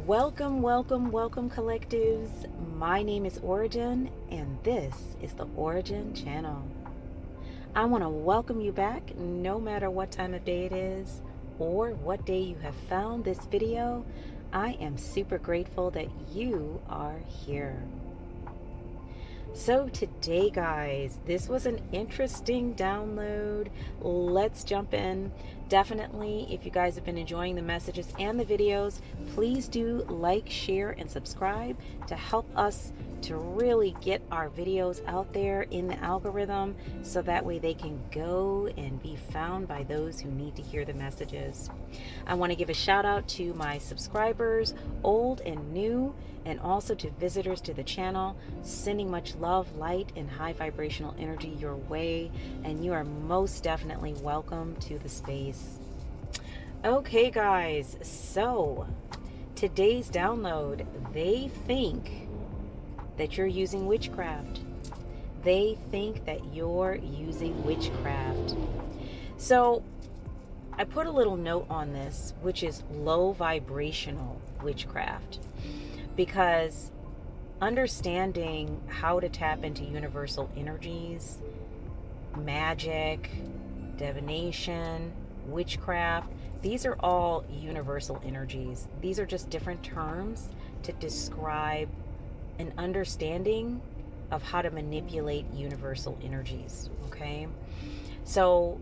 Welcome, welcome, welcome, collectives. My name is Ora-gen, and this is the Ora-gen Channel. I want to welcome you back, no matter what time of day it is or what day you have found this video. I am super grateful that you are here. So today, guys, this was an interesting download. Let's jump in. Definitely, if you guys have been enjoying the messages and the videos, please do like, share, and subscribe to help us to really get our videos out there in the algorithm so that way they can go and be found by those who need to hear the messages. I want to give a shout out to my subscribers, old and new, and also to visitors to the channel, sending much love, light, and high vibrational energy your way, and you are most definitely welcome to the space. Okay, guys, so today's download, they think that you're using witchcraft. They think that you're using witchcraft. So I put a little note on this, which is low vibrational witchcraft, because understanding how to tap into universal energies, magic, divination, witchcraft, these are all universal energies. These are just different terms to describe an understanding of how to manipulate universal energies, okay? So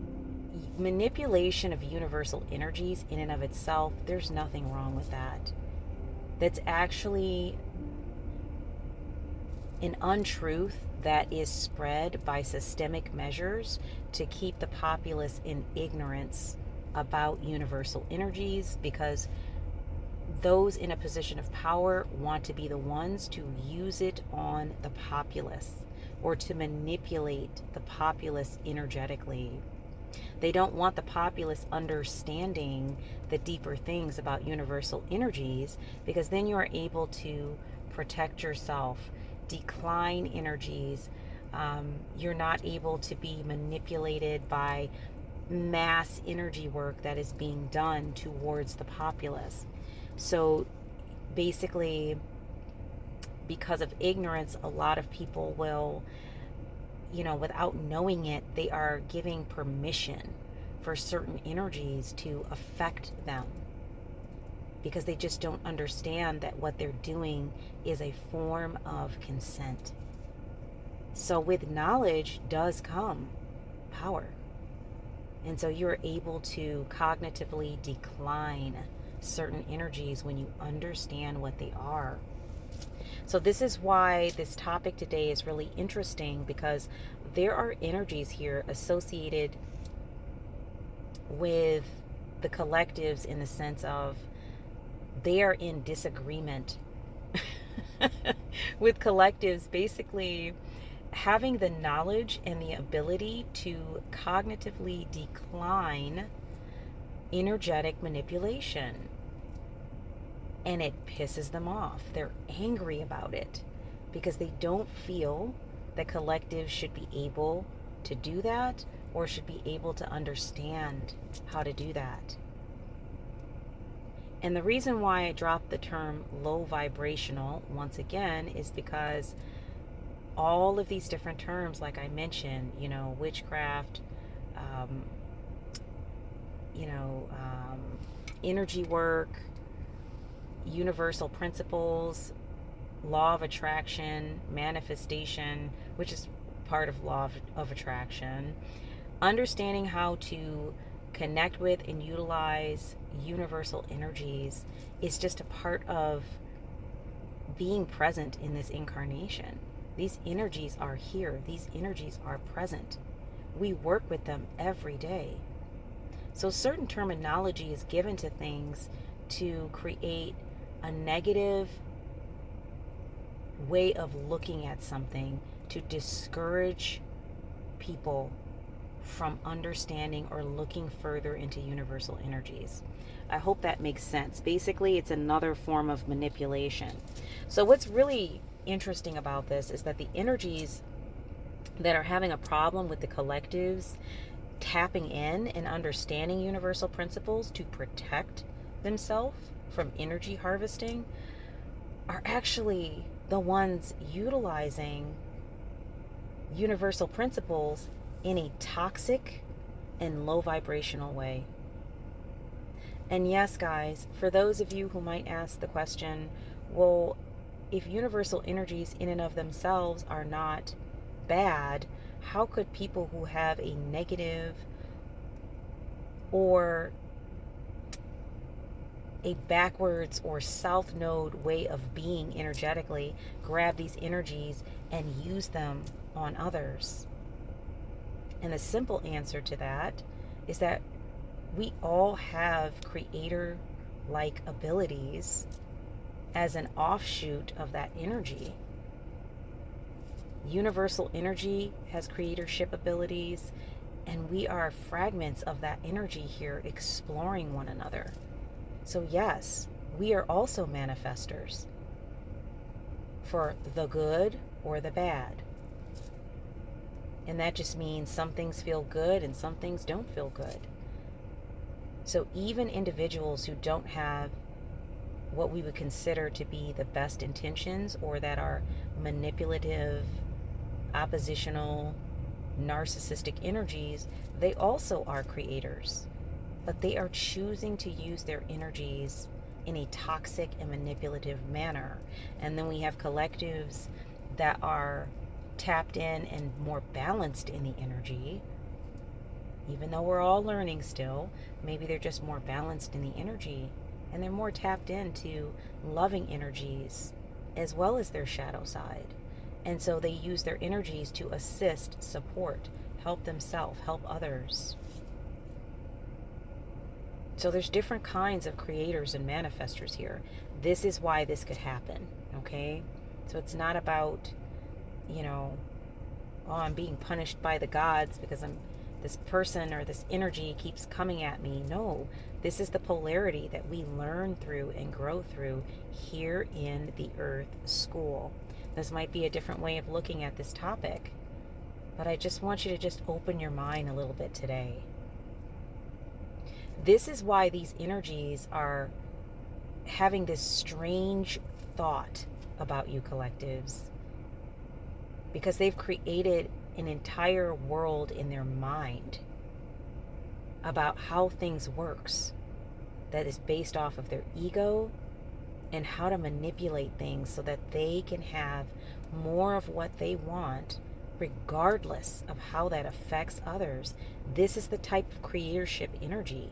manipulation of universal energies in and of itself, there's nothing wrong with that. That's actually an untruth that is spread by systemic measures to keep the populace in ignorance about universal energies, because those in a position of power want to be the ones to use it on the populace or to manipulate the populace energetically. They don't want the populace understanding the deeper things about universal energies, because then you are able to protect yourself, decline energies. You're not able to be manipulated by mass energy work that is being done towards the populace. So basically, because of ignorance, a lot of people will, without knowing it, they are giving permission for certain energies to affect them, because they just don't understand that what they're doing is a form of consent. So with knowledge does come power. And so you're able to cognitively decline certain energies when you understand what they are. So this is why this topic today is really interesting, because there are energies here associated with the collectives in the sense of they are in disagreement with collectives basically having the knowledge and the ability to cognitively decline energetic manipulation. And it pisses them off. They're angry about it because they don't feel that collectives should be able to do that or should be able to understand how to do that. And the reason why I dropped the term low vibrational once again is because all of these different terms, like I mentioned, witchcraft, energy work, universal principles, law of attraction, manifestation, which is part of law of attraction, understanding how to connect with and utilize universal energies is just a part of being present in this incarnation. These energies are here. These energies are present. We work with them every day. So certain terminology is given to things to create a negative way of looking at something, to discourage people from understanding or looking further into universal energies. I hope that makes sense. Basically, it's another form of manipulation. So what's really interesting about this is that the energies that are having a problem with the collectives tapping in and understanding universal principles to protect themselves from energy harvesting are actually the ones utilizing universal principles in a toxic and low vibrational way. And yes, guys, for those of you who might ask the question, well, if universal energies in and of themselves are not bad, how could people who have a negative or a backwards or south node way of being energetically grab these energies and use them on others? And the simple answer to that is that we all have creator-like abilities as an offshoot of that energy. Universal energy has creatorship abilities, and we are fragments of that energy here exploring one another. So yes, we are also manifestors for the good or the bad. And that just means some things feel good and some things don't feel good. So even individuals who don't have what we would consider to be the best intentions, or that are manipulative, oppositional, narcissistic energies, they also are creators. But they are choosing to use their energies in a toxic and manipulative manner. And then we have collectives that are tapped in and more balanced in the energy. Even though we're all learning still, maybe they're just more balanced in the energy, and they're more tapped into loving energies as well as their shadow side. And so they use their energies to assist, support, help themselves, help others. So there's different kinds of creators and manifestors here. This is why this could happen, okay? So it's not about, oh, I'm being punished by the gods because this person or this energy keeps coming at me. No, this is the polarity that we learn through and grow through here in the Earth School. This might be a different way of looking at this topic, but I just want you to just open your mind a little bit today. This is why these energies are having this strange thought about you collectives, because they've created an entire world in their mind about how things works that is based off of their ego and how to manipulate things so that they can have more of what they want, regardless of how that affects others. This is the type of creatorship energy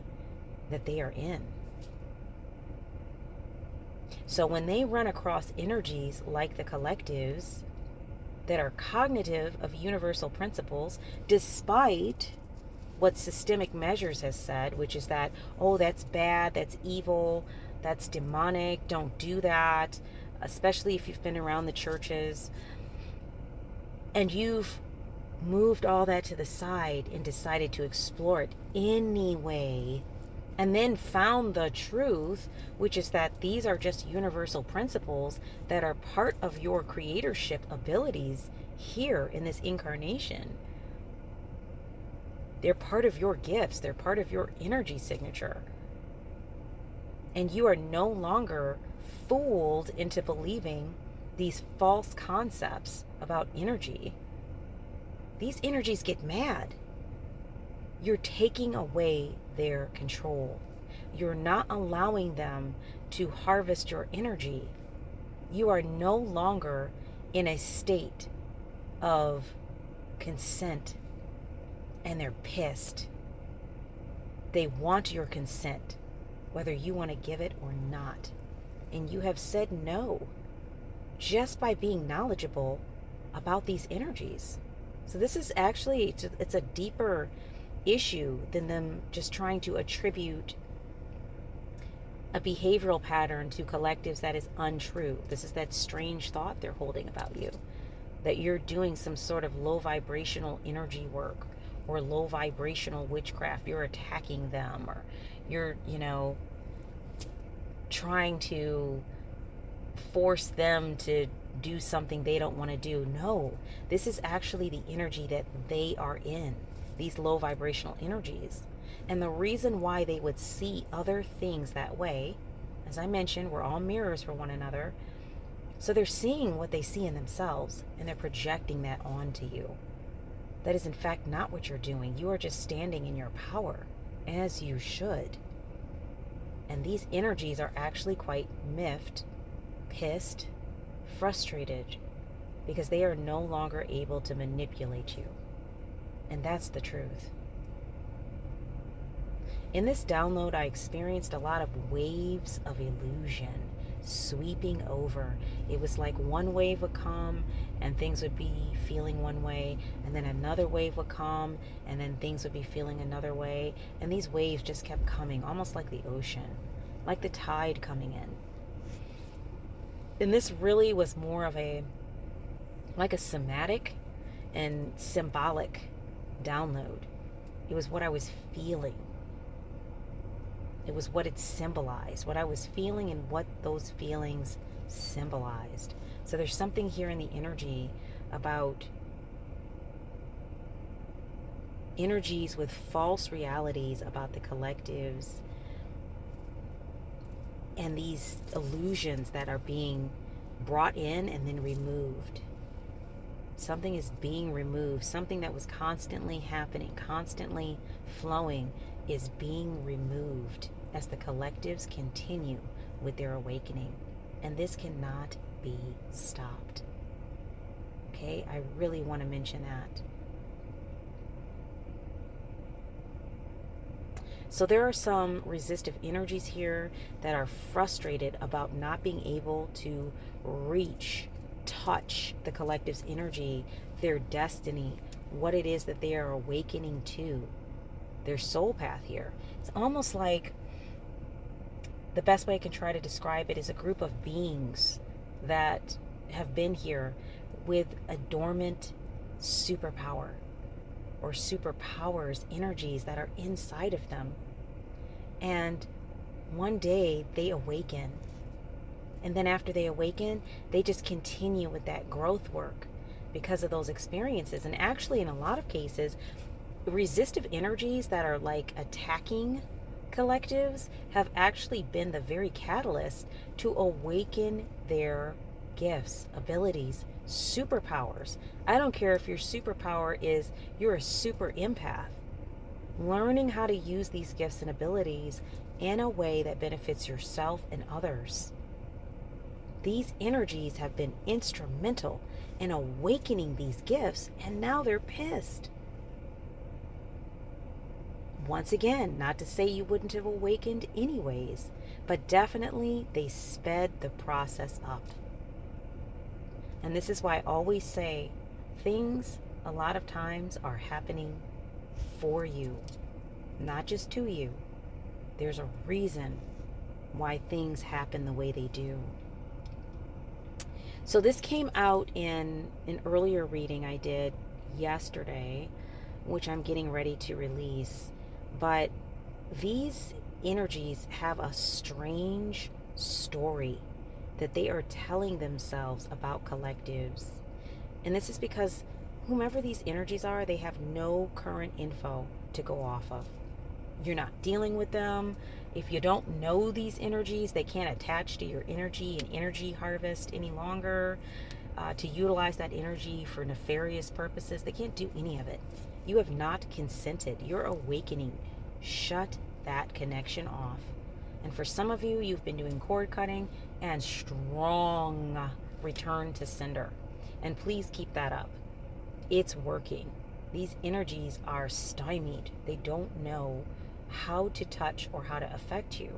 that they are in. So when they run across energies like the collectives that are cognitive of universal principles, despite what systemic measures has said, which is that, oh, that's bad, that's evil, that's demonic, don't do that, especially if you've been around the churches, and you've moved all that to the side and decided to explore it anyway, and then found the truth, which is that these are just universal principles that are part of your creatorship abilities here in this incarnation. They're part of your gifts. They're part of your energy signature. And you are no longer fooled into believing these false concepts about energy. These energies get mad. You're taking away their control. You're not allowing them to harvest your energy. You are no longer in a state of consent, and they're pissed. They want your consent, whether you want to give it or not. And you have said no just by being knowledgeable about these energies. So this is actually, it's a deeper issue than them just trying to attribute a behavioral pattern to collectives that is untrue. This is that strange thought they're holding about you, that you're doing some sort of low vibrational energy work or low vibrational witchcraft. You're attacking them, or you're, trying to force them to do something they don't want to do. No, this is actually the energy that they are in, these low vibrational energies. And the reason why they would see other things that way, as I mentioned, we're all mirrors for one another. So they're seeing what they see in themselves, and they're projecting that onto you. That is in fact not what you're doing. You are just standing in your power, as you should. And these energies are actually quite miffed, pissed, frustrated, because they are no longer able to manipulate you. And that's the truth. In this download, I experienced a lot of waves of illusion sweeping over. It was like one wave would come and things would be feeling one way, and then another wave would come and then things would be feeling another way. And these waves just kept coming, almost like the ocean, like the tide coming in. And this really was more of like a somatic and symbolic download. It was what I was feeling. It was what it symbolized, what I was feeling and what those feelings symbolized. So there's something here in the energy about energies with false realities about the collectives and these illusions that are being brought in and then removed. Something is being removed. Something that was constantly happening, constantly flowing, is being removed as the collectives continue with their awakening. And this cannot be stopped. Okay, I really want to mention that. So there are some resistive energies here that are frustrated about not being able to reach, touch the collective's energy, their destiny, what it is that they are awakening to, their soul path here. It's almost like, the best way I can try to describe it is a group of beings that have been here with a dormant superpower or superpowers, energies that are inside of them. And one day they awaken. And then after they awaken, they just continue with that growth work because of those experiences. And actually, in a lot of cases, resistive energies that are like attacking collectives have actually been the very catalyst to awaken their gifts, abilities, superpowers. I don't care if your superpower is you're a super empath. Learning how to use these gifts and abilities in a way that benefits yourself and others. These energies have been instrumental in awakening these gifts, and now they're pissed. Once again, not to say you wouldn't have awakened anyways, but definitely they sped the process up. And this is why I always say things a lot of times are happening for you, not just to you. There's a reason why things happen the way they do. So this came out in an earlier reading I did yesterday, which I'm getting ready to release. But these energies have a strange story that they are telling themselves about collectives. And this is because whomever these energies are, they have no current info to go off of. You're not dealing with them. If you don't know these energies, they can't attach to your energy and energy harvest any longer to utilize that energy for nefarious purposes. They can't do any of it. You have not consented. You're awakening. Shut that connection off. And for some of you, you've been doing cord cutting and strong return to sender. And please keep that up. It's working. These energies are stymied. They don't know how to touch or how to affect you.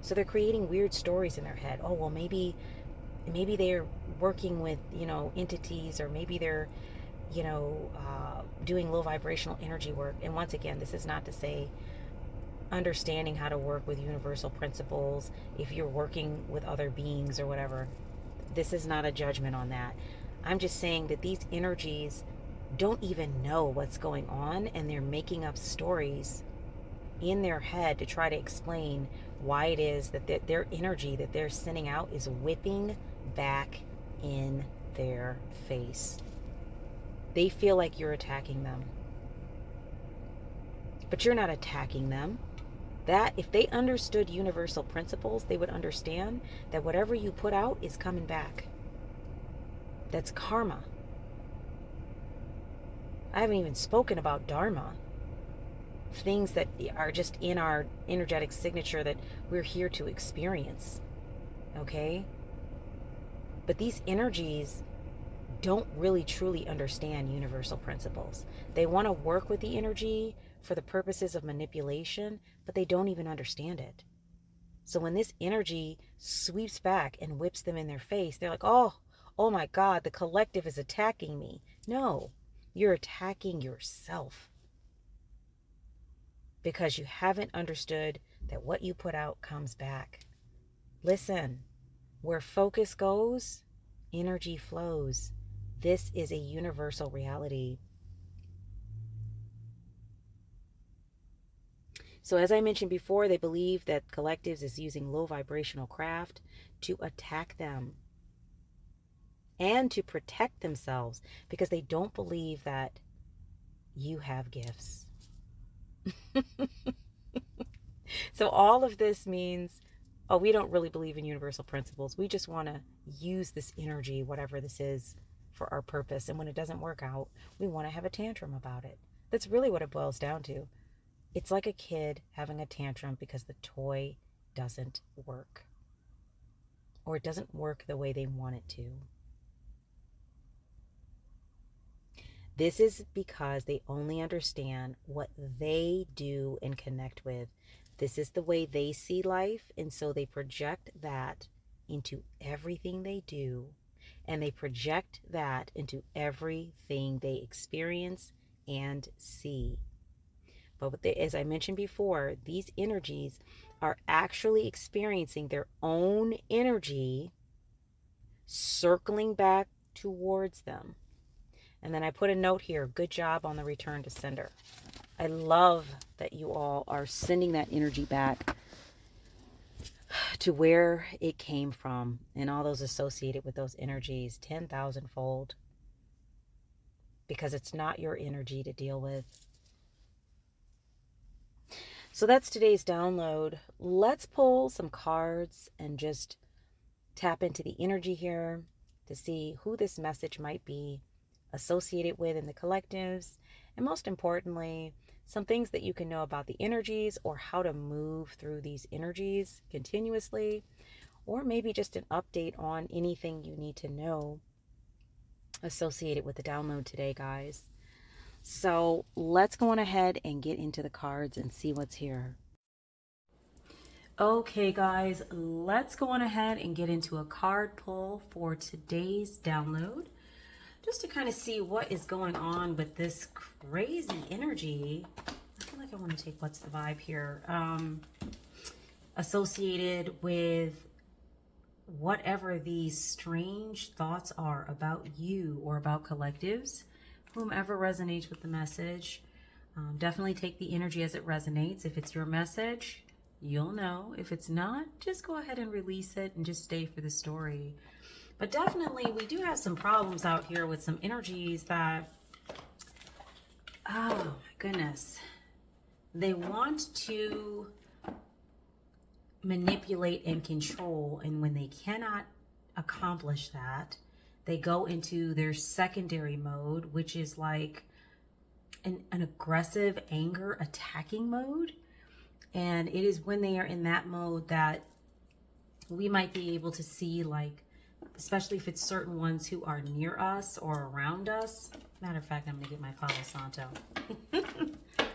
So they're creating weird stories in their head. Oh, well, maybe they're working with, entities, or maybe they're, doing low vibrational energy work. And once again, this is not to say understanding how to work with universal principles, if you're working with other beings or whatever. This is not a judgment on that. I'm just saying that these energies don't even know what's going on, and they're making up stories in their head to try to explain why it is that their energy that they're sending out is whipping back in their face. They feel like you're attacking them. But you're not attacking them. That if they understood universal principles, they would understand that whatever you put out is coming back. That's karma. I haven't even spoken about dharma. Things that are just in our energetic signature that we're here to experience. Okay? But these energies don't really truly understand universal principles. They want to work with the energy for the purposes of manipulation, but they don't even understand it. So when this energy sweeps back and whips them in their face, they're like, oh my God, the collective is attacking me. No, you're attacking yourself because you haven't understood that what you put out comes back. Listen, where focus goes, energy flows. This is a universal reality. So as I mentioned before, they believe that collectives is using low vibrational craft to attack them and to protect themselves because they don't believe that you have gifts. So all of this means, oh, we don't really believe in universal principles. We just want to use this energy, whatever this is, for our purpose. And when it doesn't work out, we want to have a tantrum about it. That's really what it boils down to. It's like a kid having a tantrum because the toy doesn't work, or it doesn't work the way they want it to. This is because they only understand what they do and connect with. This is the way they see life, and so they project that into everything they do, and they project that into everything they experience and see. But as I mentioned before, these energies are actually experiencing their own energy circling back towards them. And then I put a note here, good job on the return to sender. I love that you all are sending that energy back to where it came from and all those associated with those energies 10,000 fold, because it's not your energy to deal with. So that's today's download. Let's pull some cards and just tap into the energy here to see who this message might be associated with in the collectives, and most importantly, some things that you can know about the energies or how to move through these energies continuously, or maybe just an update on anything you need to know associated with the download today, guys. So let's go on ahead and get into the cards and see what's here. Okay, guys, let's go on ahead and get into a card pull for today's download, just to kind of see what is going on with this crazy energy. I feel like I want to take what's the vibe here, associated with whatever these strange thoughts are about you or about collectives. Whomever resonates with the message, definitely take the energy as it resonates. If it's your message, you'll know. If it's not, just go ahead and release it and just stay for the story. But definitely, we do have some problems out here with some energies that, oh my goodness, they want to manipulate and control. And when they cannot accomplish that, they go into their secondary mode, which is like an aggressive anger attacking mode. And it is when they are in that mode that we might be able to see, like, especially if it's certain ones who are near us or around us. Matter of fact, I'm going to get my Palo Santo.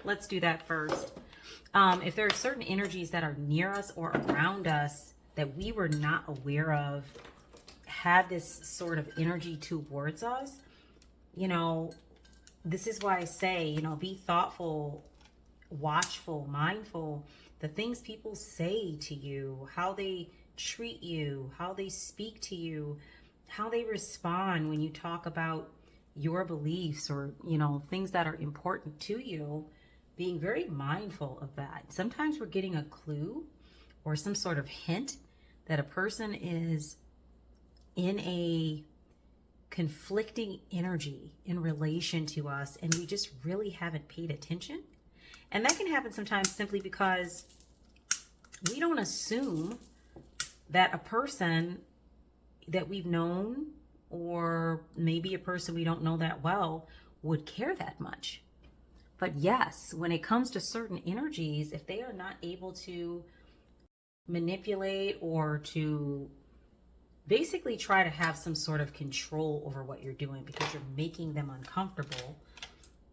Let's do that first. If there are certain energies that are near us or around us that we were not aware of, had this sort of energy towards us, you know, this is why I say, you know, be thoughtful, watchful, mindful, the things people say to you, how they treat you, how they speak to you, how they respond when you talk about your beliefs or, you know, things that are important to you, being very mindful of that. Sometimes we're getting a clue or some sort of hint that a person is in a conflicting energy in relation to us, and we just really haven't paid attention. And that can happen sometimes simply because we don't assume that a person that we've known, or maybe a person we don't know that well, would care that much. But yes, when it comes to certain energies, if they are not able to manipulate or to basically try to have some sort of control over what you're doing because you're making them uncomfortable,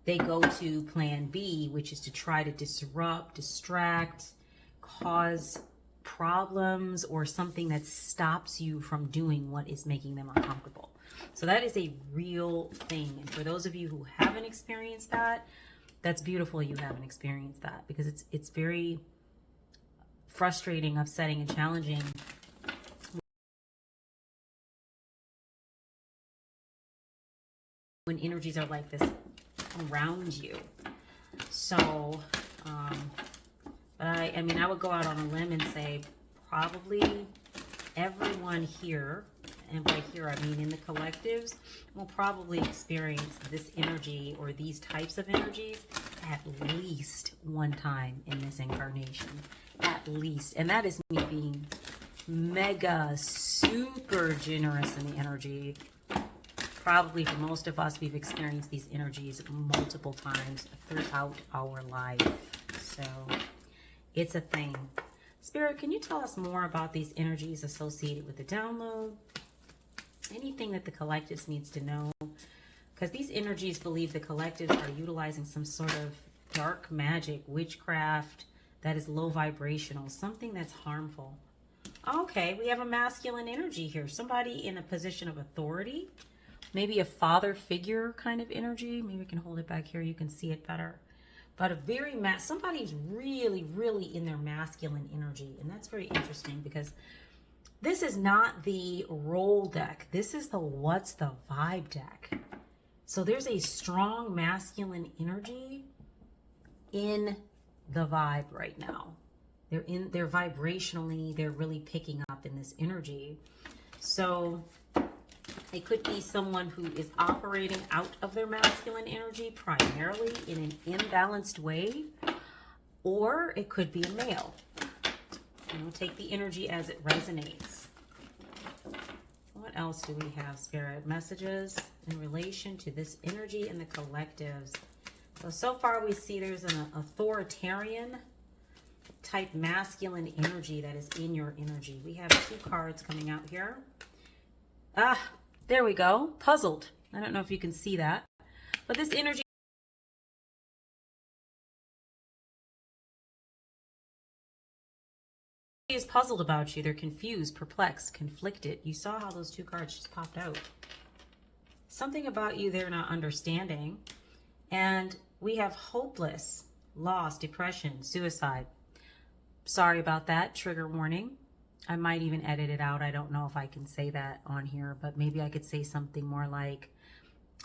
they go to plan B, which is to try to disrupt, distract, cause problems, or something that stops you from doing what is making them uncomfortable. So that is a real thing. And for those of you who haven't experienced that, that's beautiful you haven't experienced that, because it's very frustrating, upsetting, and challenging when energies are like this around you. So, but I mean, I would go out on a limb and say probably everyone here, and by here I mean in the collectives, will probably experience this energy or these types of energies at least one time in this incarnation. At least. And that is me being mega super generous in the energy. Probably for most of us, we've experienced these energies multiple times throughout our life. So it's a thing. Spirit, can you tell us more about these energies associated with the download? Anything that the collectives needs to know? Because these energies believe the collectives are utilizing some sort of dark magic, witchcraft that is low vibrational, something that's harmful. Okay, we have a masculine energy here. Somebody in a position of authority. Maybe a father figure kind of energy. Maybe we can hold it back here. You can see it better. But a very somebody's really, really in their masculine energy. And that's very interesting because this is not the roll deck. This is the what's the vibe deck. So there's a strong masculine energy in the vibe right now. They're vibrationally, they're really picking up in this energy. So it could be someone who is operating out of their masculine energy primarily in an imbalanced way, or it could be a male. You know, take the energy as it resonates. What else do we have, Spirit? Messages in relation to this energy and the collectives. So far we see there's an authoritarian type masculine energy that is in your energy. We have 2 cards coming out here. There we go. Puzzled. I don't know if you can see that. But this energy is puzzled about you. They're confused, perplexed, conflicted. You saw how those 2 cards just popped out. Something about you they're not understanding. And we have hopeless, loss, depression, suicide. Sorry about that. Trigger warning. I might even edit it out. I don't know if I can say that on here, but maybe I could say something more like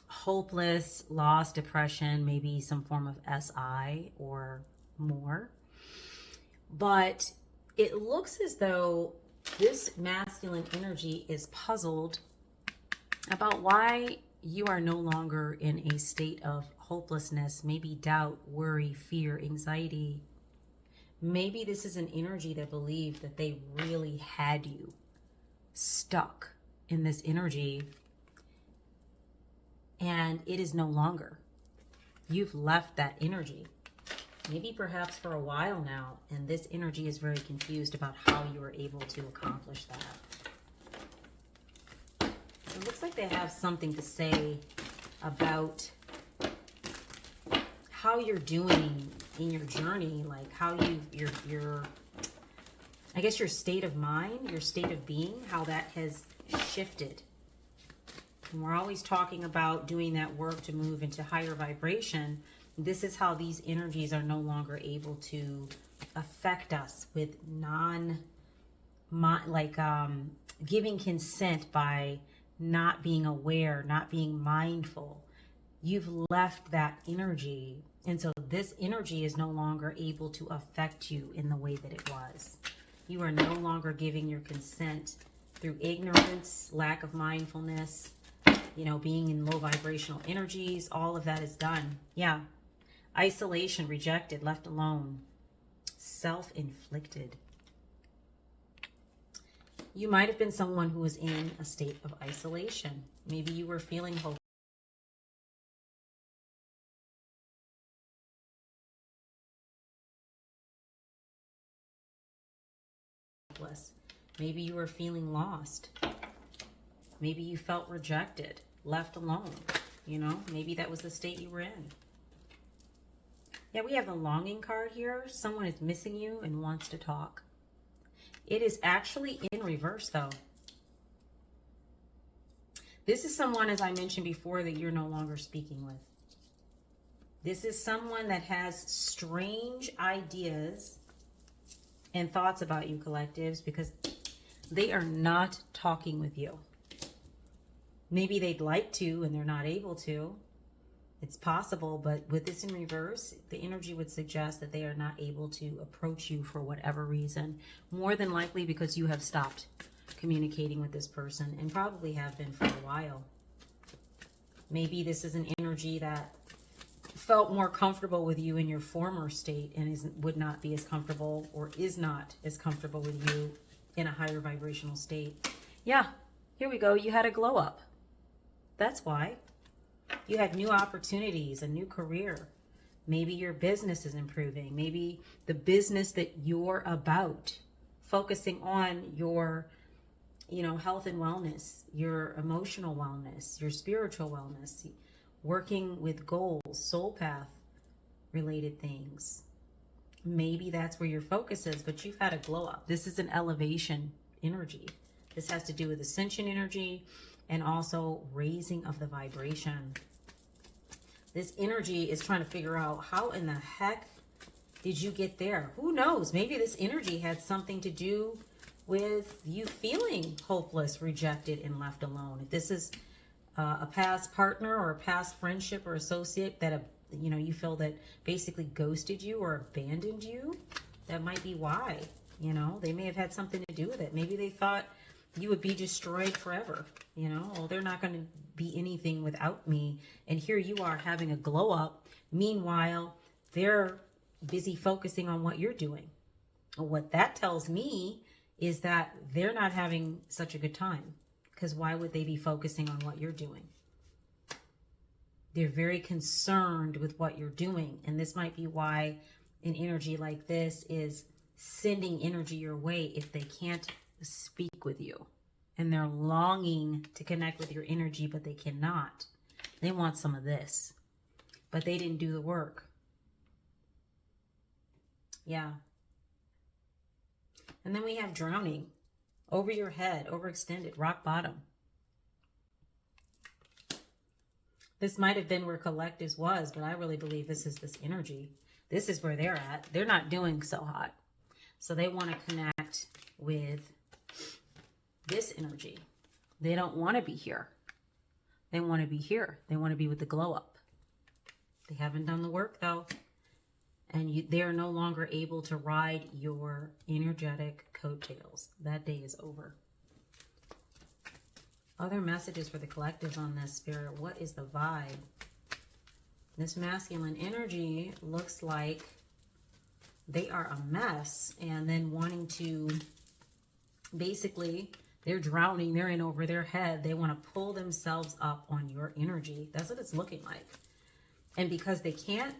hopeless, loss, depression, maybe some form of SI or more. But it looks as though this masculine energy is puzzled about why you are no longer in a state of hopelessness, maybe doubt, worry, fear, anxiety. Maybe this is an energy that believed that they really had you stuck in this energy, and it is no longer. You've left that energy, maybe perhaps for a while now, and this energy is very confused about how you were able to accomplish that. It looks like they have something to say about how you're doing in your journey, like how your I guess your state of mind, your state of being, how that has shifted. And we're always talking about doing that work to move into higher vibration. This is how these energies are no longer able to affect us with giving consent by not being aware, not being mindful. You've left that energy. And so this energy is no longer able to affect you in the way that it was. You are no longer giving your consent through ignorance, lack of mindfulness, being in low vibrational energies. All of that is done. Yeah. Isolation, rejected, left alone, self-inflicted. You might have been someone who was in a state of isolation. Maybe you were feeling hopeless. Maybe you were feeling lost. Maybe you felt rejected, left alone. You know, maybe that was the state you were in. Yeah, we have the longing card here. Someone is missing you and wants to talk. It is actually in reverse, though. This is someone, as I mentioned before, that you're no longer speaking with. This is someone that has strange ideas and thoughts about you, collectives, because they are not talking with you. Maybe they'd like to and they're not able to. It's possible, but with this in reverse, the energy would suggest that they are not able to approach you for whatever reason. More than likely because you have stopped communicating with this person, and probably have been for a while. Maybe this is an energy that felt more comfortable with you in your former state and would not be as comfortable, or is not as comfortable with you in a higher vibrational state. Yeah, here we go. You had a glow up. That's why. You had new opportunities, a new career. Maybe your business is improving. Maybe the business that you're about, focusing on your, health and wellness, your emotional wellness, your spiritual wellness, working with goals, soul path related things. Maybe that's where your focus is, but you've had a glow up. This is an elevation energy. This has to do with ascension energy and also raising of the vibration. This energy is trying to figure out, how in the heck did you get there? Who knows? Maybe this energy had something to do with you feeling hopeless, rejected, and left alone. If this is a past partner or a past friendship or associate that you feel that basically ghosted you or abandoned you, that might be why. They may have had something to do with it. Maybe they thought you would be destroyed forever. Oh, they're not going to be anything without me. And here you are having a glow up. Meanwhile, they're busy focusing on what you're doing. What that tells me is that they're not having such a good time, because why would they be focusing on what you're doing? They're very concerned with what you're doing. And this might be why an energy like this is sending energy your way if they can't speak with you. And they're longing to connect with your energy, but they cannot. They want some of this, but they didn't do the work. Yeah. And then we have drowning, over your head, overextended, rock bottom. This might have been where collectives was, but I really believe this is this energy. This is where they're at. They're not doing so hot. So they want to connect with this energy. They don't want to be here. They want to be here. They want to be with the glow up. They haven't done the work though. And they are no longer able to ride your energetic coattails. That day is over. Other messages for the collectives on this, Spirit. What is the vibe? This masculine energy looks like they are a mess, and then wanting to, basically, they're drowning. They're in over their head. They want to pull themselves up on your energy. That's what it's looking like. And because they can't,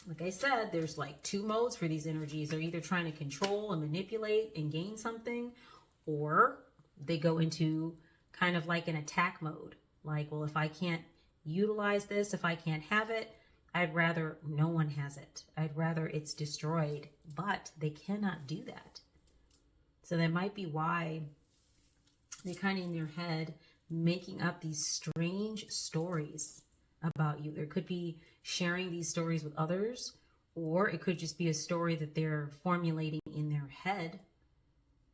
like I said, there's like two modes for these energies. They're either trying to control and manipulate and gain something, or they go into kind of like an attack mode. Like, well, if I can't utilize this, if I can't have it, I'd rather no one has it. I'd rather it's destroyed. But they cannot do that. So that might be why they're kind of in their head making up these strange stories about you. There could be sharing these stories with others, or it could just be a story that they're formulating in their head,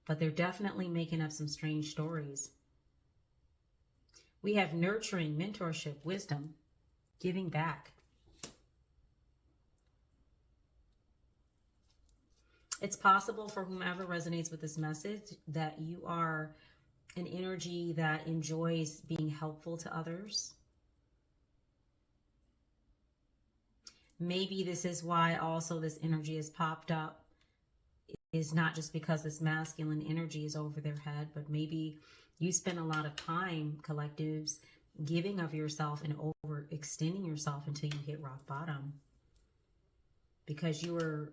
but they're definitely making up some strange stories. We have nurturing, mentorship, wisdom, giving back. It's possible for whomever resonates with this message that you are an energy that enjoys being helpful to others. Maybe this is why also this energy has popped up is not just because this masculine energy is over their head, but maybe you spend a lot of time, collectives, giving of yourself and overextending yourself until you hit rock bottom. Because you were,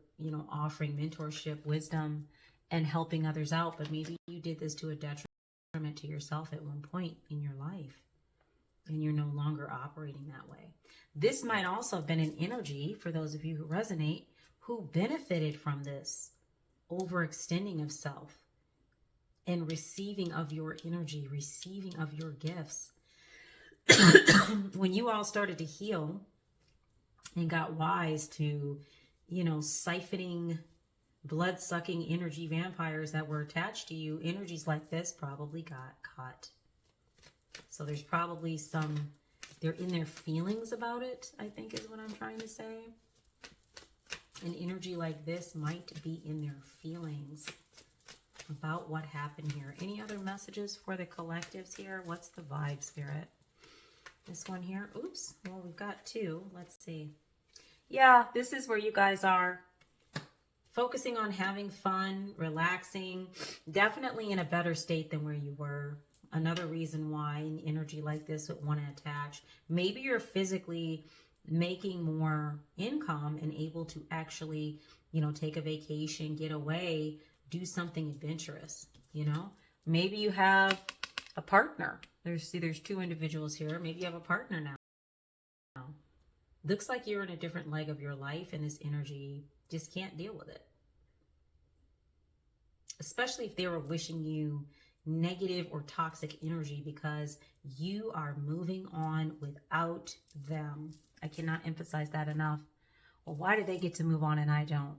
offering mentorship, wisdom, and helping others out, but maybe you did this to a detriment to yourself at one point in your life, and you're no longer operating that way. This might also have been an energy, for those of you who resonate, who benefited from this overextending of self and receiving of your energy, receiving of your gifts. When you all started to heal and got wise to, siphoning, blood-sucking energy vampires that were attached to you, energies like this probably got cut. So there's probably they're in their feelings about it, I think is what I'm trying to say. An energy like this might be in their feelings about what happened here. Any other messages for the collectives here? What's the vibe, Spirit? This one here. Oops. Well, we've got two. Let's see. Yeah, this is where you guys are focusing on having fun, relaxing, definitely in a better state than where you were. Another reason why an energy like this would want to attach. Maybe you're physically making more income and able to actually, take a vacation, get away, do something adventurous, Maybe you have a partner. There's two individuals here. Maybe you have a partner now. Looks like you're in a different leg of your life and this energy just can't deal with it. Especially if they were wishing you negative or toxic energy because you are moving on without them. I cannot emphasize that enough. Well, why do they get to move on and I don't?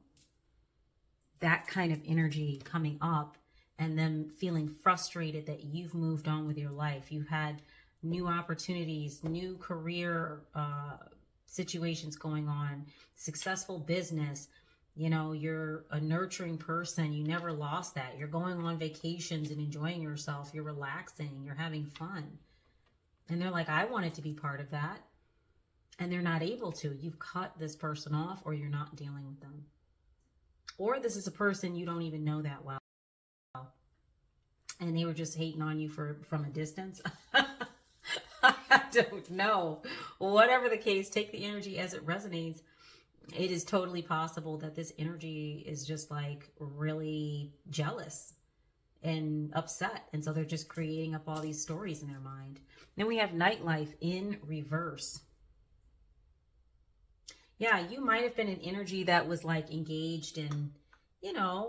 That kind of energy coming up and them feeling frustrated that you've moved on with your life. You've had new opportunities, new career situations going on, successful business. You're a nurturing person. You never lost that. You're going on vacations and enjoying yourself. You're relaxing. You're having fun. And they're like, I wanted to be part of that. And they're not able to. You've cut this person off or you're not dealing with them. Or this is a person you don't even know that well. And they were just hating on you from a distance. I don't know. Whatever the case, take the energy as it resonates. It is totally possible that this energy is just like really jealous and upset. And so they're just creating up all these stories in their mind. Then we have nightlife in reverse. Yeah, you might have been an energy that was like engaged in,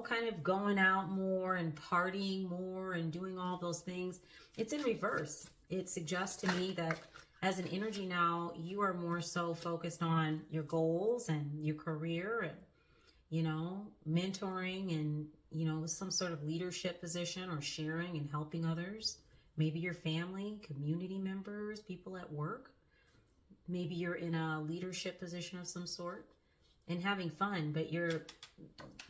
kind of going out more and partying more and doing all those things. It's in reverse. It suggests to me that as an energy now, you are more so focused on your goals and your career and, mentoring and, some sort of leadership position or sharing and helping others. Maybe your family, community members, people at work. Maybe you're in a leadership position of some sort and having fun, but you're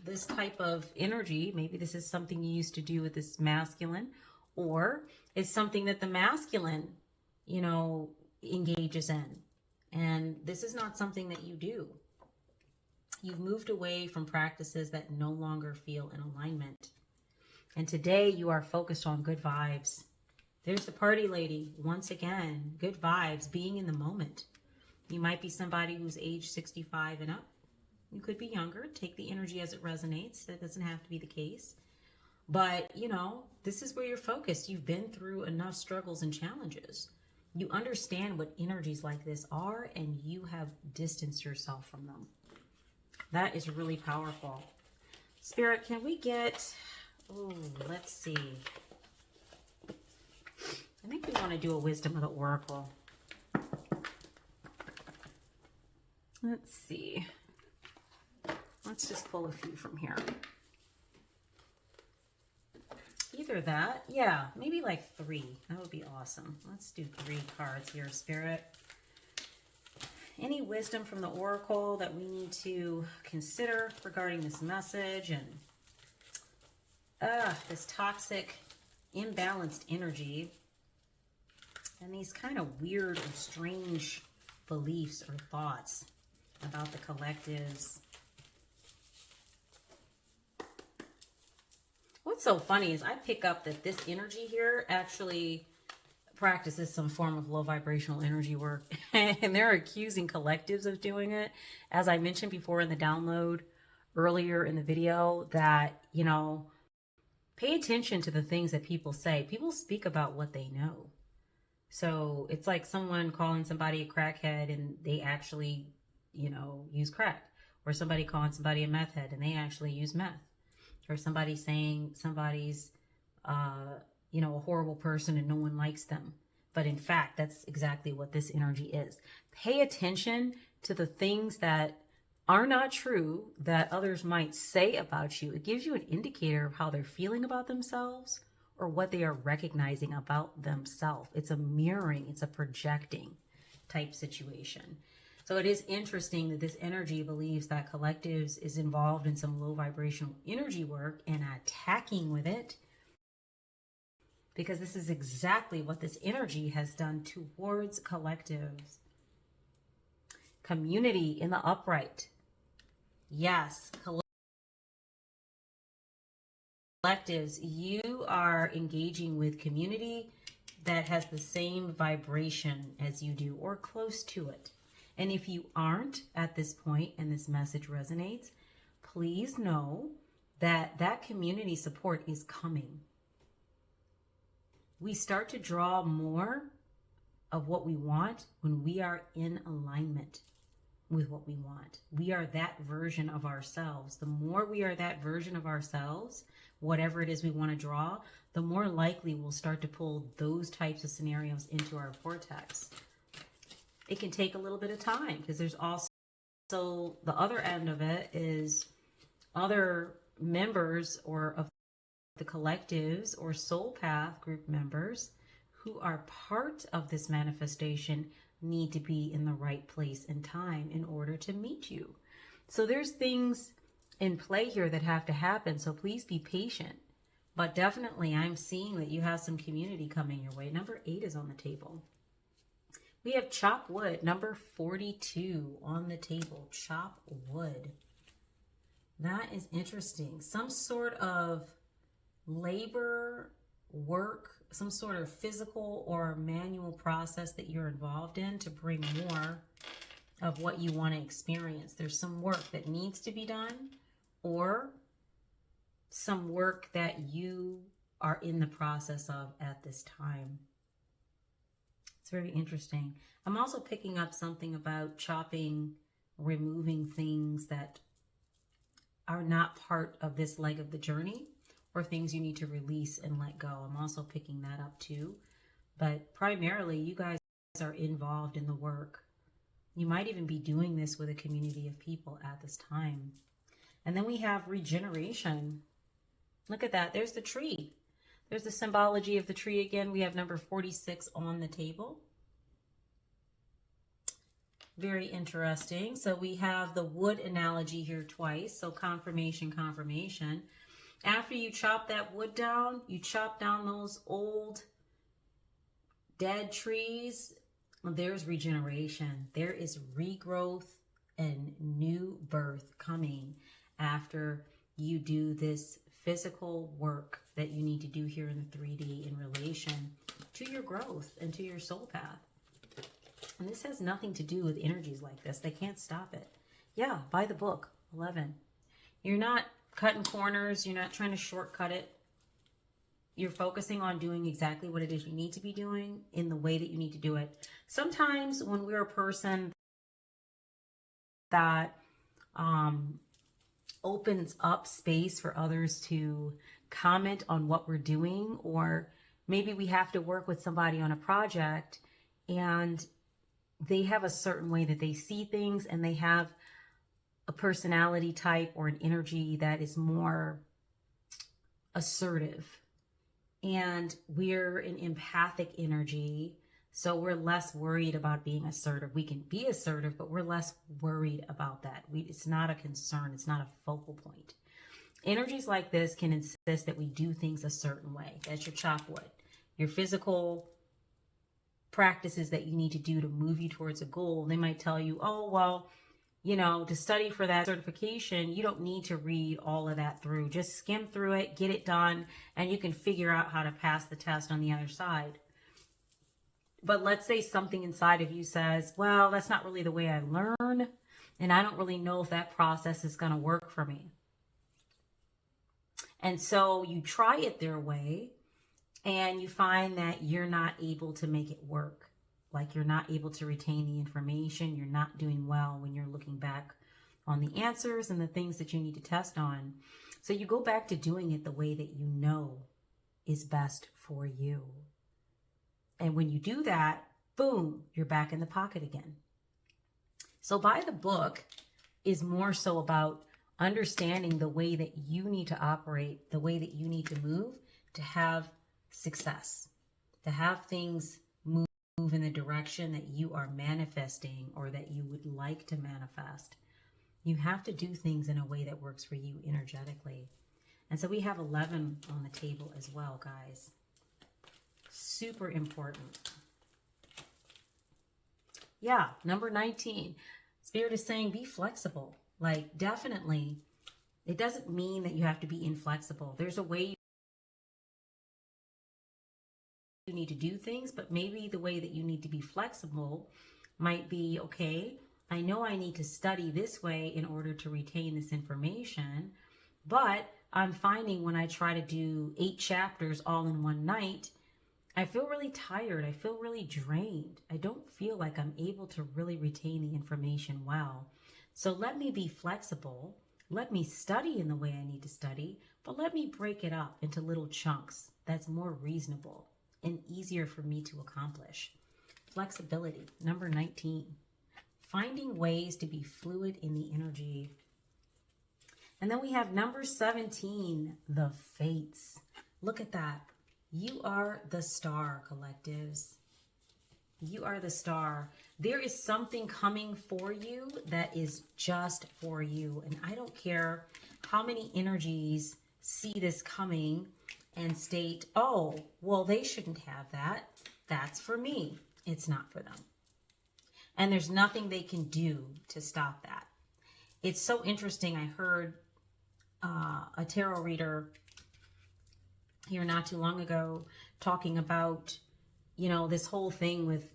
this type of energy. Maybe this is something you used to do with this masculine, or it's something that the masculine, engages in. And this is not something that you do. You've moved away from practices that no longer feel in alignment. And today you are focused on good vibes. There's the party lady. Once again, good vibes, being in the moment. You might be somebody who's age 65 and up. You could be younger. Take the energy as it resonates. That doesn't have to be the case. But, this is where you're focused. You've been through enough struggles and challenges. You understand what energies like this are, and you have distanced yourself from them. That is really powerful. Spirit, can we get, let's see. I think we want to do a wisdom of the oracle. Let's see. Let's just pull a few from here. Either that, yeah, maybe like 3. That would be awesome. Let's do 3 cards here, Spirit. Any wisdom from the oracle that we need to consider regarding this message and this toxic, imbalanced energy and these kind of weird and strange beliefs or thoughts about the collectives. What's so funny is I pick up that this energy here actually practices some form of low vibrational energy work. And they're accusing collectives of doing it. As I mentioned before in the download earlier in the video, that, you know, pay attention to the things that people say. People speak about what they know. So it's like someone calling somebody a crackhead and they actually, you know, use crack. Or somebody calling somebody a meth head and they actually use meth. Or somebody saying somebody's, you know, a horrible person and no one likes them. But in fact, that's exactly what this energy is. Pay attention to the things that are not true that others might say about you. It gives you an indicator of how they're feeling about themselves or what they are recognizing about themselves. It's a mirroring, it's a projecting type situation. So it is interesting that this energy believes that collectives is involved in some low vibrational energy work and attacking with it, because this is exactly what this energy has done towards collectives. Community in the upright. Yes, collectives, you are engaging with community that has the same vibration as you do or close to it. And if you aren't at this point and this message resonates, please know that that community support is coming. We start to draw more of what we want when we are in alignment with what we want. We are that version of ourselves. The more we are that version of ourselves, whatever it is we want to draw, the more likely we'll start to pull those types of scenarios into our vortex. It can take a little bit of time because there's also the other end of it is other members or of the collectives or soul path group members who are part of this manifestation need to be in the right place and time in order to meet you. So there's things in play here that have to happen. So please be patient. But definitely I'm seeing that you have some community coming your way. Number 8 is on the table. We have chop wood, number 42 on the table. Chop wood. That is interesting. Some sort of labor, work, some sort of physical or manual process that you're involved in to bring more of what you want to experience. There's some work that needs to be done or some work that you are in the process of at this time. It's very interesting. I'm also picking up something about chopping, removing things that are not part of this leg of the journey, or things you need to release and let go. I'm also picking that up too. But primarily, you guys are involved in the work. You might even be doing this with a community of people at this time. And then we have regeneration. Look at that. There's the tree. There's the symbology of the tree again. We have number 46 on the table. Very interesting. So we have the wood analogy here twice. So confirmation, confirmation. After you chop that wood down, you chop down those old dead trees, there's regeneration. There is regrowth and new birth coming after you do this physical work that you need to do here in the 3D in relation to your growth and to your soul path. And this has nothing to do with energies like this. They can't stop it. Yeah, buy the book, 11. You're not cutting corners. You're not trying to shortcut it. You're focusing on doing exactly what it is you need to be doing in the way that you need to do it. Sometimes when we're a person that opens up space for others to comment on what we're doing, or maybe we have to work with somebody on a project and they have a certain way that they see things and they have a personality type or an energy that is more assertive. And we're an empathic energy, so we're less worried about being assertive. We can be assertive, but we're less worried about that. It's not a concern. It's not a focal point. Energies like this can insist that we do things a certain way. That's your chop wood. Your physical practices that you need to do to move you towards a goal. They might tell you, oh, well, to study for that certification, you don't need to read all of that through. Just skim through it, get it done, and you can figure out how to pass the test on the other side. But let's say something inside of you says, well, that's not really the way I learn, and I don't really know if that process is going to work for me. And so you try it their way, and you find that you're not able to make it work. Like you're not able to retain the information. You're not doing well when you're looking back on the answers and the things that you need to test on. So you go back to doing it the way that you know is best for you. And when you do that, boom, you're back in the pocket again. So by the book is more so about understanding the way that you need to operate, the way that you need to move to have success, to have things move in the direction that you are manifesting or that you would like to manifest. You have to do things in a way that works for you energetically. And so we have 11 on the table as well, guys. Super important. Yeah, number 19. Spirit is saying be flexible. Like, definitely, it doesn't mean that you have to be inflexible. There's a way you need to do things, but maybe the way that you need to be flexible might be, okay, I know I need to study this way in order to retain this information, but I'm finding when I try to do 8 chapters all in one night, I feel really tired. I feel really drained. I don't feel like I'm able to really retain the information well. So let me be flexible. Let me study in the way I need to study, but let me break it up into little chunks that's more reasonable and easier for me to accomplish. Flexibility, number 19. Finding ways to be fluid in the energy. And then we have number 17, the fates. Look at that. You are the star, collectives. You are the star. There is something coming for you that is just for you. And I don't care how many energies see this coming and state, oh, well, they shouldn't have that. That's for me. It's not for them. And there's nothing they can do to stop that. It's so interesting. I heard a tarot reader here not too long ago talking about, this whole thing with,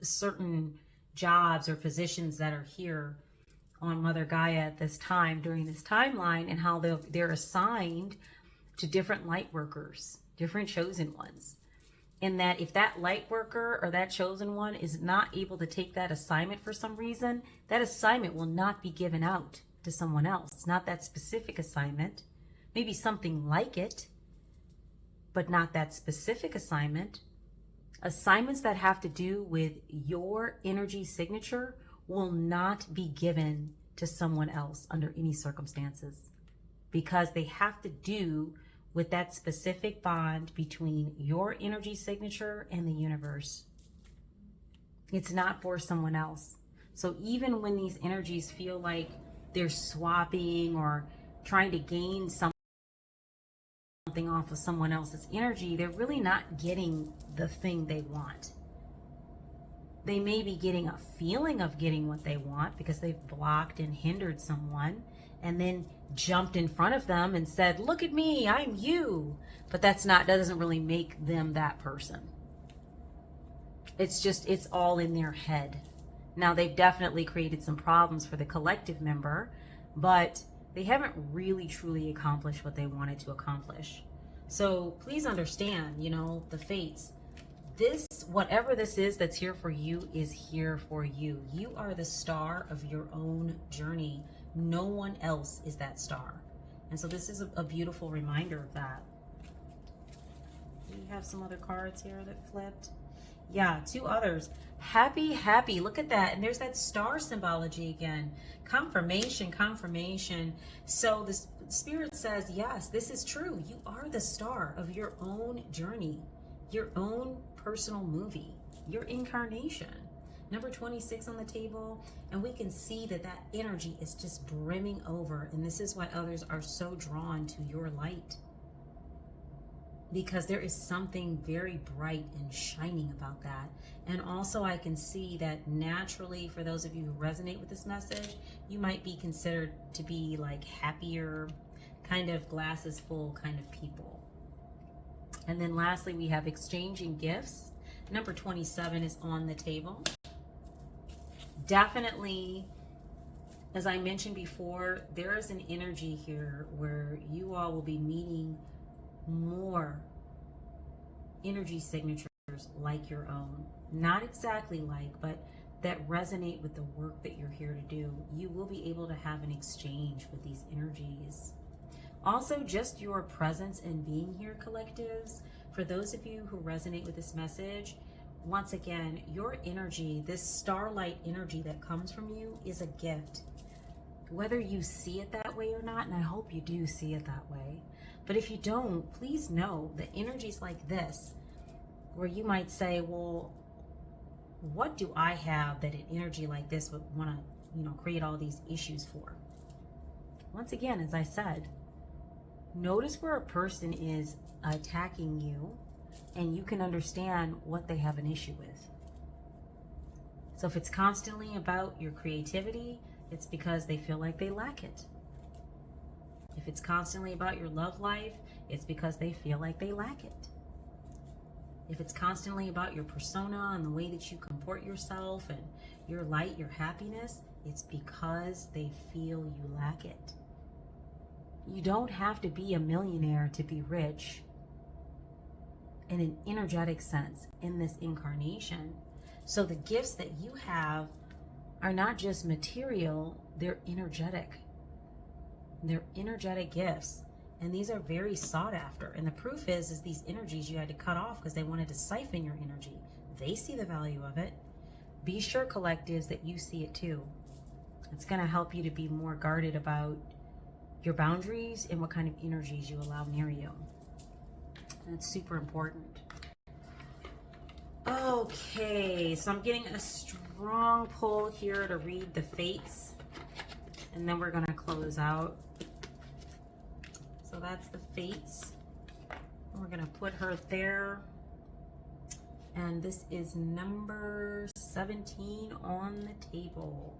certain jobs or positions that are here on Mother Gaia at this time, during this timeline, and how they're assigned to different light workers, different chosen ones. And that if that light worker or that chosen one is not able to take that assignment for some reason, that assignment will not be given out to someone else. It's not that specific assignment, maybe something like it, but not that specific assignment. Assignments that have to do with your energy signature will not be given to someone else under any circumstances, because they have to do with that specific bond between your energy signature and the universe. It's not for someone else. So even when these energies feel like they're swapping or trying to gain something off of someone else's energy, they're really not getting the thing they want. They may be getting a feeling of getting what they want because they've blocked and hindered someone and then jumped in front of them and said, look at me, I'm you. But that doesn't really make them that person. It's all in their head. Now, they've definitely created some problems for the collective member, but they haven't really truly accomplished what they wanted to accomplish. So please understand, the fates. Whatever this is that's here for you is here for you. You are the star of your own journey. No one else is that star. And so this is a beautiful reminder of that. Do you have some other cards here that flipped? Yeah, 2 others. Happy, happy. Look at that. And there's that star symbology again. Confirmation, confirmation. So the Spirit says, yes, this is true. You are the star of your own journey, your own personal movie, your incarnation. Number 26 on the table, and we can see that energy is just brimming over, and this is why others are so drawn to your light. because there is something very bright and shining about that. And also I can see that naturally, for those of you who resonate with this message, you might be considered to be like happier, kind of glasses full kind of people. And then lastly, we have exchanging gifts. Number 27 is on the table. Definitely, as I mentioned before, there is an energy here where you all will be meeting more energy signatures like your own. Not exactly like, but that resonate with the work that you're here to do. You will be able to have an exchange with these energies. Also, just your presence and being here, collectives, for those of you who resonate with this message, once again, your energy, this starlight energy that comes from you, is a gift. Whether you see it that way or not, and I hope you do see it that way, but if you don't, please know that energies like this, where you might say, well, what do I have that an energy like this would want to, create all these issues for? Once again, as I said, notice where a person is attacking you, and you can understand what they have an issue with. So if it's constantly about your creativity, it's because they feel like they lack it. If it's constantly about your love life, it's because they feel like they lack it. If it's constantly about your persona and the way that you comport yourself and your light, your happiness, it's because they feel you lack it. You don't have to be a millionaire to be rich in an energetic sense in this incarnation. So the gifts that you have are not just material, they're energetic. They're energetic gifts. And these are very sought after. And the proof is these energies you had to cut off because they wanted to siphon your energy. They see the value of it. Be sure, collectives, that you see it too. It's going to help you to be more guarded about your boundaries and what kind of energies you allow near you. That's super important. Okay, so I'm getting a strong pull here to read the fates, and then we're going to close out. So that's the fates. We're going to put her there. And this is number 17 on the table.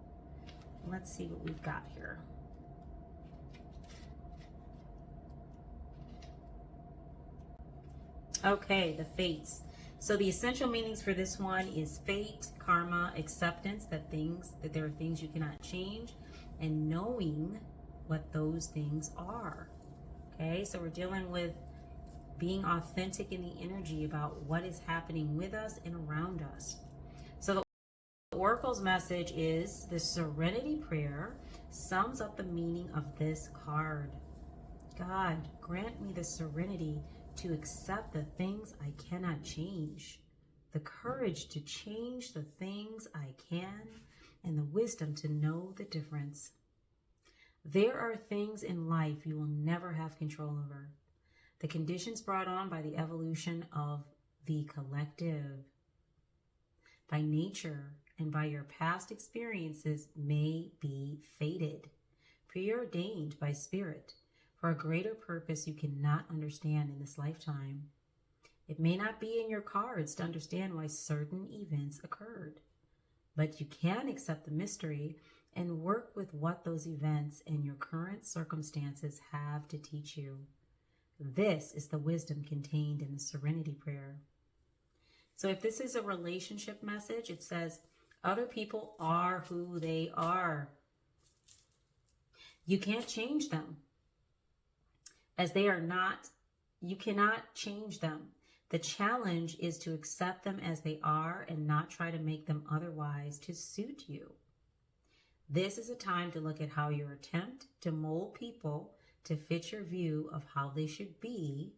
Let's see what we've got here. Okay, the fates. So the essential meanings for this one is fate, karma, acceptance, that there are things you cannot change, and knowing what those things are. Okay, so we're dealing with being authentic in the energy about what is happening with us and around us. So the Oracle's message is the Serenity Prayer sums up the meaning of this card. God, grant me the serenity to accept the things I cannot change, the courage to change the things I can, and the wisdom to know the difference. There are things in life you will never have control over. The conditions brought on by the evolution of the collective, by nature, and by your past experiences may be fated, preordained by spirit, for a greater purpose you cannot understand in this lifetime. It may not be in your cards to understand why certain events occurred, but you can accept the mystery and work with what those events and your current circumstances have to teach you. This is the wisdom contained in the Serenity Prayer. So if this is a relationship message, it says, other people are who they are. You can't change them. As they are not, you cannot change them. The challenge is to accept them as they are and not try to make them otherwise to suit you. This is a time to look at how your attempt to mold people to fit your view of how they should be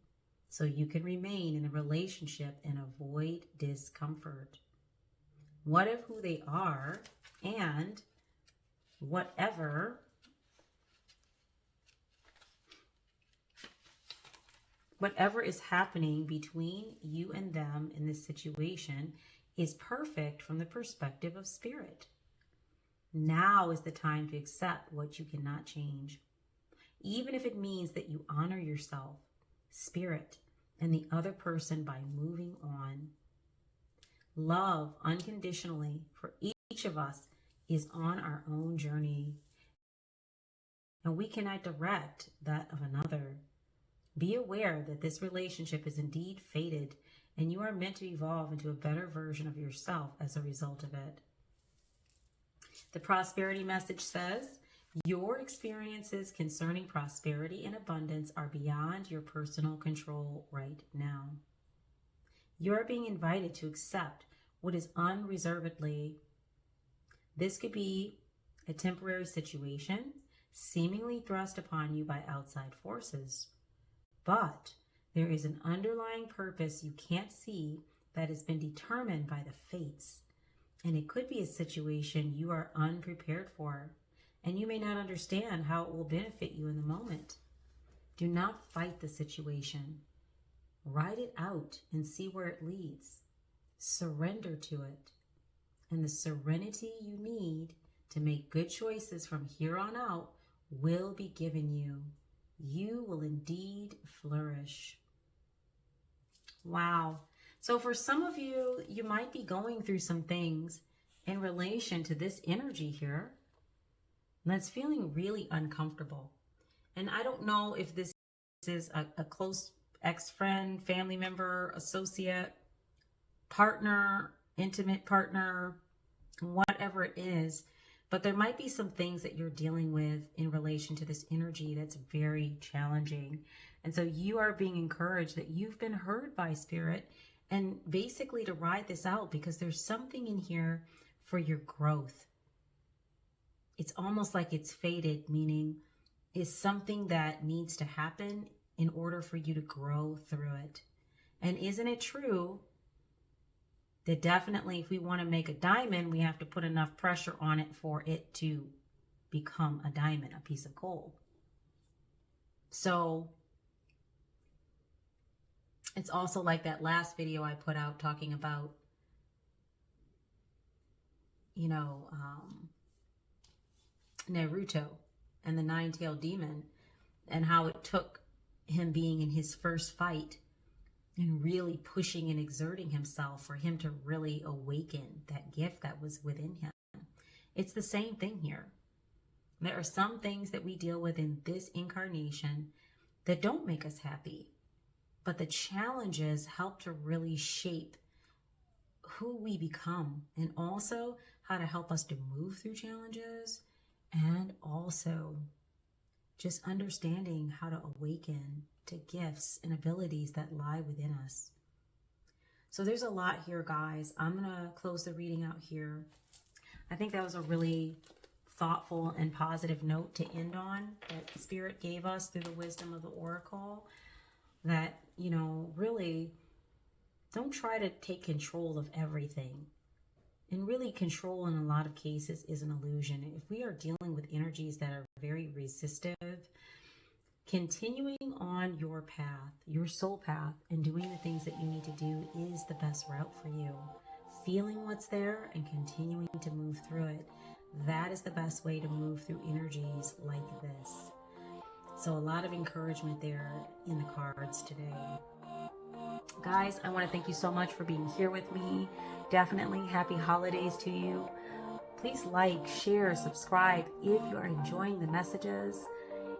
so you can remain in a relationship and avoid discomfort. What if who they are and whatever is happening between you and them in this situation is perfect from the perspective of spirit. Now is the time to accept what you cannot change, even if it means that you honor yourself, spirit, and the other person by moving on. Love unconditionally for each of us is on our own journey, and we cannot direct that of another. Be aware that this relationship is indeed fated, and you are meant to evolve into a better version of yourself as a result of it. The prosperity message says, your experiences concerning prosperity and abundance are beyond your personal control right now. You are being invited to accept what is unreservedly. This could be a temporary situation seemingly thrust upon you by outside forces, but there is an underlying purpose you can't see that has been determined by the fates, and it could be a situation you are unprepared for, and you may not understand how it will benefit you in the moment. Do not fight the situation. Ride it out and see where it leads. Surrender to it, and the serenity you need to make good choices from here on out will be given you. You will indeed flourish. Wow. So for some of you, you might be going through some things in relation to this energy here that's feeling really uncomfortable. And I don't know if this is a close ex-friend, family member, associate, partner, intimate partner, whatever it is, but there might be some things that you're dealing with in relation to this energy that's very challenging. And so you are being encouraged that you've been heard by Spirit, and basically to ride this out, because there's something in here for your growth. It's almost like it's fated, meaning is something that needs to happen in order for you to grow through it. And isn't it true that definitely if we want to make a diamond, we have to put enough pressure on it for it to become a diamond, a piece of gold? So it's also like that last video I put out talking about, Naruto and the nine-tailed demon, and how it took him being in his first fight and really pushing and exerting himself for him to really awaken that gift that was within him. It's the same thing here. There are some things that we deal with in this incarnation that don't make us happy, but the challenges help to really shape who we become, and also how to help us to move through challenges, and also just understanding how to awaken to gifts and abilities that lie within us. So there's a lot here, guys. I'm going to close the reading out here. I think that was a really thoughtful and positive note to end on, that Spirit gave us through the wisdom of the Oracle, that, really don't try to take control of everything. And really, control in a lot of cases is an illusion. If we are dealing with energies that are very resistive, continuing on your path, your soul path, and doing the things that you need to do is the best route for you. Feeling what's there and continuing to move through it, that is the best way to move through energies like this. So a lot of encouragement there in the cards today. Guys, I want to thank you so much for being here with me. Definitely happy holidays to you. Please like, share, subscribe if you are enjoying the messages.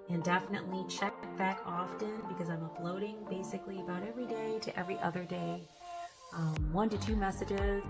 And definitely check back often, because I'm uploading basically about every day to every other day. 1 to 2 messages.